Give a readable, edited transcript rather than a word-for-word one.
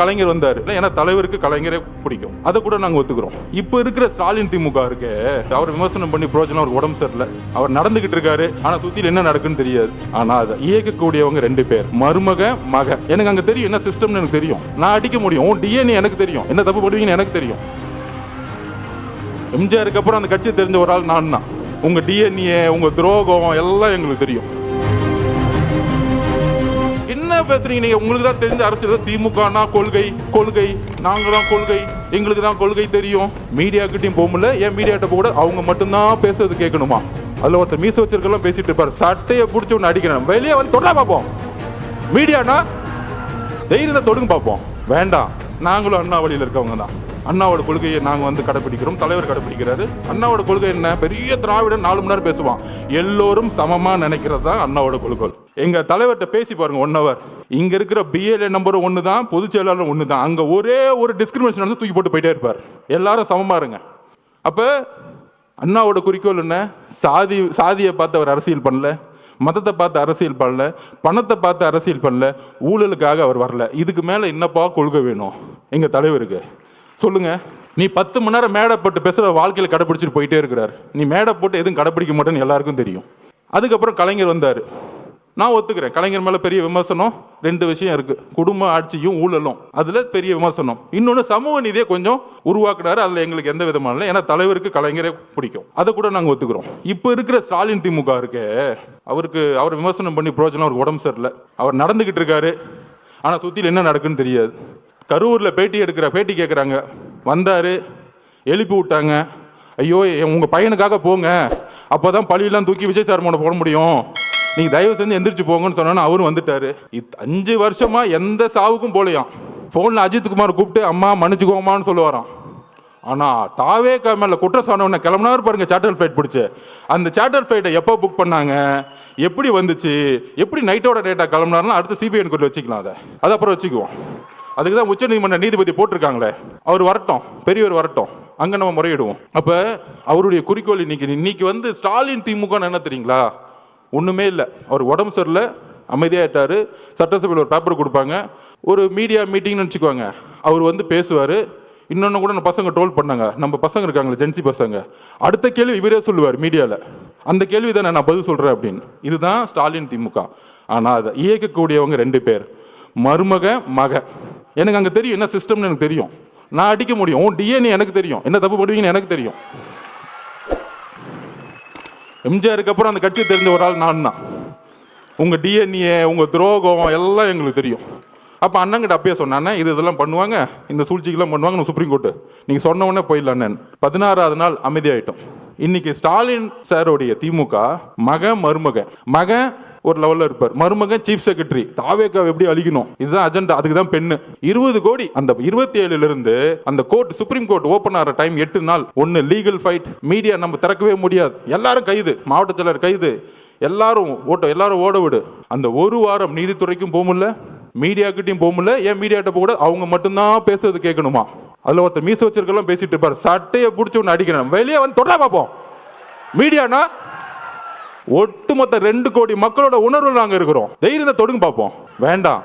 கலைஞர் வந்தாரு. ஏன்னா தலைவருக்கு கலைஞரே பிடிக்கும், அதை கூட நாங்க ஒத்துக்கிறோம். இப்ப இருக்கிற ஸ்டாலின் திமுக இருக்கு, அவர் விமர்சனம் பண்ணி பிரோஜனம், அவருக்கு உடம்பு சரியில்லை, அவர் நடந்துகிட்டு இருக்காரு, ஆனா சுத்தில என்ன நடக்குன்னு தெரியாது. ஆனா அதை இயக்கக்கூடியவங்க 2 பேர், மருமக மக. எனக்கு அங்க தெரியும் என்ன சிஸ்டம்னு எனக்கு தெரியும், நான் அடிக்க முடியும். டிஎன்ஏ எனக்கு தெரியும், என்ன தப்பு பண்ணுவீங்கன்னு எனக்கு தெரியும். எம்ஜிஆருக்கு அப்புறம் அந்த கட்சியை தெரிஞ்ச ஒரு ஆள் நான் தான். உங்க டிஎன்ஏ, உங்க துரோகம் எல்லாம் எங்களுக்கு தெரியும். என்ன பேசுறீங்க நீங்க? உங்களுக்கு தான் தெரிஞ்ச அரசியல். திமுகனா கொள்கை, கொள்கை, நாங்க தான் கொள்கை, எங்களுக்கு தான் கொள்கை தெரியும். மீடியா கிட்டையும் போக முடியல. ஏன் மீடியாட்ட கூட அவங்க மட்டும்தான் பேசுறது கேட்கணுமா? அதுல ஒருத்தர் மீச வச்சிருக்கலாம் பேசிட்டு இருப்பாரு, சட்டையை பிடிச்சி ஒன்று அடிக்கிறேன், வெளியே வந்து தொடர பார்ப்போம். மீடியானா தைரியத்தை தொடுங்க பார்ப்போம். வேண்டாம், நாங்களும் அண்ணா வழியில் இருக்கவங்க தான். அண்ணாவோட கொள்கையை நாங்கள் வந்து கடைப்பிடிக்கிறோம், தலைவர் கடைப்பிடிக்கிறாரு. அண்ணாவோட கொள்கை என்ன? பெரிய திராவிடன் 4 மணி நேரம் பேசுவான், எல்லோரும் சமமா நினைக்கிறது தான் அண்ணாவோட கொள்கை. எங்க தலைவர்கிட்ட பேசி பாருங்க 1 hour. இங்க இருக்கிற பிஎல்ஏ நம்பர் 1 தான், பொதுச் செயலாளர் 1 தான். அங்க ஒரே ஒரு டிஸ்கிரிமினேஷன் வந்து தூக்கி போட்டு போயிட்டே இருப்பார். எல்லாரும் சமமா இருங்க. அப்ப அண்ணாவோட குறிக்கோள் என்ன? சாதியை பார்த்து அவர் அரசியல் பண்ணல, மதத்தை பார்த்து அரசியல் பண்ணல, பணத்தை பார்த்து அரசியல் பண்ணல, ஊழலுக்காக அவர் வரல. இதுக்கு மேல என்னப்பா கொள்கை வேணும் எங்க தலைவருக்கு? சொல்லுங்க. நீ 10 மணி நேரம் மேடை போட்டு பேசுற வாழ்க்கையில் கடைப்பிடிச்சிட்டு போயிட்டே இருக்கிறார். நீ மேடை போட்டு எதுவும் கடைப்பிடிக்க மாட்டேன்னு எல்லாருக்கும் தெரியும். அதுக்கப்புறம் கலைஞர் வந்தாரு. நான் ஒத்துக்கிறேன், கலைஞர் மேல பெரிய விமர்சனம் 2 விஷயம் இருக்கு, குடும்ப ஆட்சியும் ஊழலும். அதுல பெரிய விமர்சனம். இன்னொன்னு சமூக நீதியை கொஞ்சம் உருவாக்குனாரு, அதுல எங்களுக்கு எந்த விதமான இல்லை. ஏன்னா தலைவருக்கு கலைஞரே பிடிக்கும், அதை கூட நாங்க ஒத்துக்கிறோம். இப்ப இருக்கிற ஸ்டாலின் திமுக இருக்கு, அவர் விமர்சனம் பண்ணி பிரோஜனம், அவருக்கு உடம்பு சரியில்லை, அவர் நடந்துகிட்டு இருக்காரு, ஆனா சுத்தில என்ன நடக்குன்னு தெரியாது. கரூர்ல பேட்டி கேட்குறாங்க, வந்தாரு, எழுப்பி விட்டாங்க. ஐயோ உங்க பையனுக்காக போங்க, அப்போதான் பழியெல்லாம் தூக்கி விஜய் சார் போட முடியும், நீங்க தயவு செஞ்சு எந்திரிச்சு போங்கன்னு சொன்னா அவரும் வந்துட்டாரு. 5 வருஷமா எந்த சாவுக்கும் போலையாம். போன்ல அஜித் குமார் கூப்பிட்டு அம்மா மன்னிச்சுக்கோமான்னு சொல்லுவாராம். ஆனா தாவே மேல குற்றம் சொன்னவன கிளம்புனாரு பாருங்க, சார்ட்டர் ஃபிளைட் பிடிச்சு. அந்த சார்ட்டர் ஃபிளைட்டை எப்போ புக் பண்ணாங்க, எப்படி வந்துச்சு, எப்படி நைட்டோட டேட்டா கிளம்புனாருன்னா அடுத்து சிபிஐ என்கொயரி வச்சுக்கலாம். அதை அப்புறம் வச்சுக்குவோம். அதுக்கு தான் உச்ச நீதிமன்ற நீதிபதி போட்டிருக்காங்களே, அவர் வரட்டும், பெரியவர் வரட்டும், அங்க நம்ம முறையிடுவோம். அப்ப அவருடைய குறிக்கோள் இன்னைக்கு வந்து ஸ்டாலின் திமுக என்ன தெரியுங்களா? ஒண்ணுமே இல்லை. அவர் உடம்பு சரியில்லை, அமைதியாயிட்டாரு. சட்டசபையில் ஒரு பேப்பர் கொடுப்பாங்க, ஒரு மீடியா மீட்டிங்னு வச்சுக்குவாங்க, அவர் வந்து பேசுவார். இன்னொன்று கூட நம்ம பசங்க ட்ரோல் பண்ணாங்க, நம்ம பசங்க இருக்காங்களே ஜென்சி பசங்க, அடுத்த கேள்வி இவரே சொல்லுவார் மீடியாவில், அந்த கேள்வி தான் நான் பதில் சொல்கிறேன் அப்படின்னு. இதுதான் ஸ்டாலின் திமுக. ஆனால் அதை இயக்கக்கூடியவங்க 2 பேர், மருமக மக. எனக்கு அங்கே தெரியும் என்ன சிஸ்டம்னு எனக்கு தெரியும், நான் அடிக்க முடியும். டிஎன்ஏ எனக்கு தெரியும், என்ன தப்பு பண்ணுவீங்கன்னு எனக்கு தெரியும். எம்ஜிஆருக்கு அப்புறம் அந்த கட்சியை தெரிஞ்ச ஒரு ஆள் நான் தான். உங்க டிஎன்ஏ, உங்க துரோகம் எல்லாம் எங்களுக்கு தெரியும். அப்போ அண்ணங்கிட்ட அப்பயே சொன்னானே, இதெல்லாம் பண்ணுவாங்க, இந்த சூழ்ச்சிக்கெல்லாம் பண்ணுவாங்க சுப்ரீம் கோர்ட்டு, நீங்க சொன்ன உடனே போயிடலான்னு. 16வது நாள் அமைதியாயிட்டோம். இன்னைக்கு ஸ்டாலின் சாரோடைய திமுக மருமக ஒரு லெவல்ல இருப்பார், மருமகன் சீஃப் செக்ரட்டரி. தாவேக்காவை எப்படி அழிக்கணும், இதுதான் அஜெண்டா. அதுக்கு தான் பெண்ணு 20 கோடி. அந்த 27 இருந்து அந்த கோர்ட், சுப்ரீம் கோர்ட் ஓபன் ஆகிற டைம் 8 நாள். ஒன்னு லீகல் ஃபைட், மீடியா நம்ம திறக்கவே முடியாது, எல்லாரும் கைது, மாவட்ட செயலர் கைது, எல்லாரும் ஓட விடு. அந்த 1 வாரம் நீதித்துறைக்கும் போக முடியல, மீடியா கிட்டையும் போக முடியல. ஏன் மீடியாட்ட கூட அவங்க மட்டும்தான் பேசுறது கேட்கணுமா? அதுல ஒருத்தர் மீச வச்சிருக்கலாம் பேசிட்டு இருப்பாரு, சட்டையை பிடிச்சி ஒன்று அடிக்கிறேன், வெளியே வந்து தொடர பார்ப்போம். மீடியானா ஒட்டுமொத்த 2 கோடி மக்களோட உணர்வு நாங்க இருக்கிறோம், தைரியத்தை தொடுங்க பார்ப்போம். வேண்டாம்,